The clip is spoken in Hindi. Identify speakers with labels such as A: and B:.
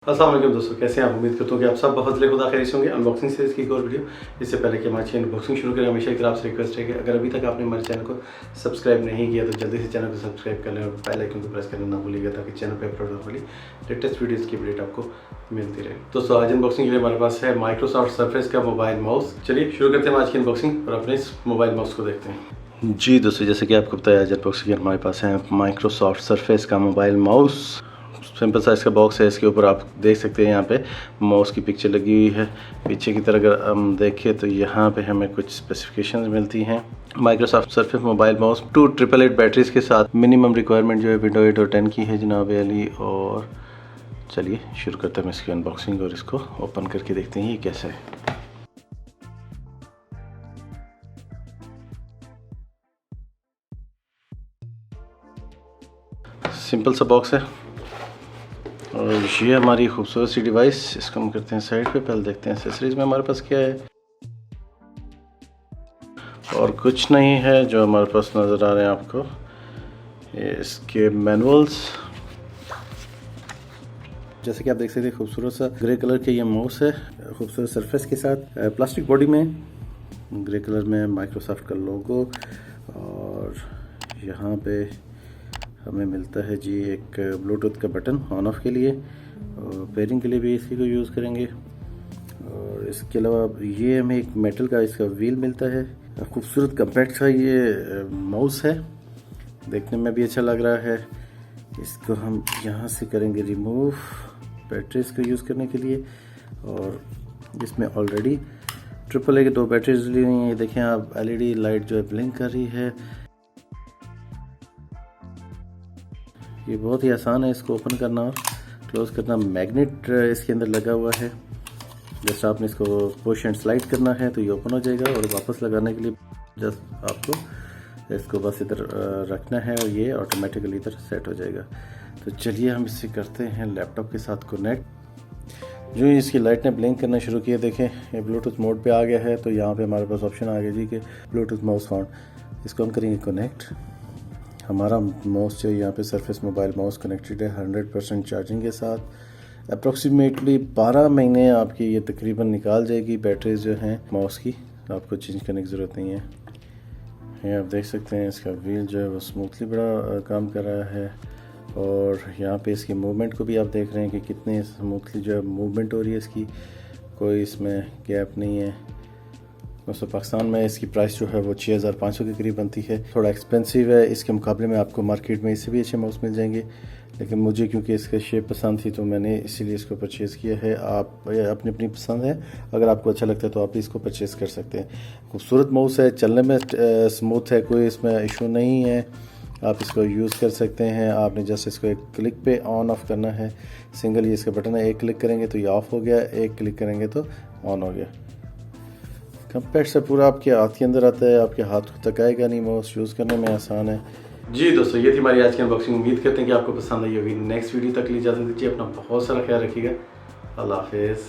A: अस्सलाम वालेकुम दोस्तों, कैसे हैं आप। उम्मीद करता हूँ कि आप सब बफजले खुदा खैरियत होंगे। अनबॉक्सिंग सीरीज़ की एक और वीडियो। इससे पहले कि हमारे चैनल अनबॉक्सिंग शुरू करें, हमेशा एक आपसे रिक्वेस्ट है कि अगर अभी तक आपने हमारे चैनल को सब्सक्राइब नहीं किया तो जल्दी से चैनल को सब्सक्राइब कर लें और बेल आइकन को प्रेस करना ना भूलिएगा ताकि चैनल पर अपलोड होने वाली लेटेस्ट वीडियोज़ की अपडेट आपको मिलती रहे। दोस्तों, आज अनबॉक्सिंग के लिए हमारे पास है माइक्रोसॉफ्ट सर्फेस का मोबाइल माउस। चलिए शुरू करते हैं आज की अनबॉक्सिंग और अपने इस मोबाइल माउस को देखते हैं। जी दोस्तों, जैसे कि आपको बताया आज अनबॉक्सिंग हमारे पास है माइक्रोसॉफ्ट सर्फेस का मोबाइल माउस। सिंपल साइज़ का बॉक्स है। इसके ऊपर आप देख सकते हैं यहाँ पे माउस की पिक्चर लगी हुई है। पीछे की तरफ अगर हम देखें तो यहाँ पे हमें कुछ स्पेसिफिकेशंस मिलती हैं। Microsoft surface mobile mouse 2888 batteries के साथ मिनिमम रिक्वायरमेंट जो है विंडो 8 और 10 की है जनाब अली। और चलिए शुरू करते हैं इसकी अनबॉक्सिंग और इसको ओपन करके देखते हैं ये कैसा है। सिंपल सा बॉक्स है और ये हमारी खूबसूरत सी डिवाइस। इसको हम करते हैं साइड पे। पहले देखते हैं एक्सेसरीज में हमारे पास क्या है। और कुछ नहीं है जो हमारे पास नज़र आ रहे हैं आपको। ये इसके मैनुअल्स, जैसे कि आप देख सकते हैं खूबसूरत सा ग्रे कलर के ये माउस है, खूबसूरत सरफेस के साथ प्लास्टिक बॉडी में। ग्रे कलर में माइक्रोसॉफ्ट का लोगो और यहाँ पे हमें मिलता है जी एक ब्लूटूथ का बटन ऑन ऑफ के लिए और पेयरिंग के लिए भी इसी को यूज़ करेंगे। और इसके अलावा ये हमें एक मेटल का इसका व्हील मिलता है। खूबसूरत कम्पैक्ट सा ये माउस है, देखने में भी अच्छा लग रहा है। इसको हम यहाँ से करेंगे रिमूव बैटरीज को यूज़ करने के लिए। और इसमें ऑलरेडी AAA की 2 बैटरीज ली हुई हैं। देखें आप, LED लाइट जो है ब्लिंक कर रही है। ये बहुत ही आसान है इसको ओपन करना और क्लोज़ करना। मैग्नेट इसके अंदर लगा हुआ है। जस्ट आपने इसको पुश एंड स्लाइड करना है तो ये ओपन हो जाएगा। और वापस लगाने के लिए जस्ट आपको इसको बस इधर रखना है और ये ऑटोमेटिकली इधर सेट हो जाएगा। तो चलिए हम इसे करते हैं लैपटॉप के साथ कनेक्ट। जो इसकी लाइट ने ब्लिंक करना शुरू किया, देखें ये ब्लूटूथ मोड पे आ गया है। तो यहाँ पे हमारे पास ऑप्शन आ गया जी कि ब्लूटूथ माउस फाउंड। इसको हम करेंगे कनेक्ट। हमारा माउस जो यहाँ पे सरफेस मोबाइल माउस कनेक्टेड है 100% चार्जिंग के साथ। अप्रॉक्सीमेटली 12 महीने आपकी ये तकरीबन निकाल जाएगी। बैटरीज जो हैं माउस की आपको चेंज करने की ज़रूरत नहीं है। ये आप देख सकते हैं इसका व्हील जो है वो स्मूथली बड़ा काम कर रहा है। और यहाँ पे इसकी मूवमेंट को भी आप देख रहे हैं कि कितने स्मूथली जो है मूवमेंट हो रही है इसकी, कोई इसमें गैप नहीं है। दोस्तों, पाकिस्तान में इसकी प्राइस जो है वो 6500 के करीब बनती है। थोड़ा एक्सपेंसिव है, इसके मुकाबले में आपको मार्केट में इससे भी अच्छे माउस मिल जाएंगे। लेकिन मुझे क्योंकि इसका शेप पसंद थी तो मैंने इसीलिए इसको परचेज़ किया है। आप अपनी अपनी पसंद है, अगर आपको अच्छा लगता है तो आप इसको परचेज़ कर सकते हैं। खूबसूरत माउस है, चलने में स्मूथ है, कोई इसमें इशू नहीं है। आप इसको यूज़ कर सकते हैं। आपने जस्ट इसको एक क्लिक पे ऑन ऑफ करना है। सिंगल ये इसका बटन है, एक क्लिक करेंगे तो ये ऑफ हो गया, एक क्लिक करेंगे तो ऑन हो गया। कम्पैक्ट से पूरा आपके हाथ के अंदर आता है, आपके हाथ को थकाएगा नहीं, माउस यूज़ करने में आसान है। जी दोस्तों, ये थी हमारी आज की अनबॉक्सिंग। उम्मीद करते हैं कि आपको पसंद आई होगी। नेक्स्ट वीडियो तक के लिए इजाज़त दीजिए। अपना बहुत सारा ख्याल रखिएगा। अल्लाह हाफिज़।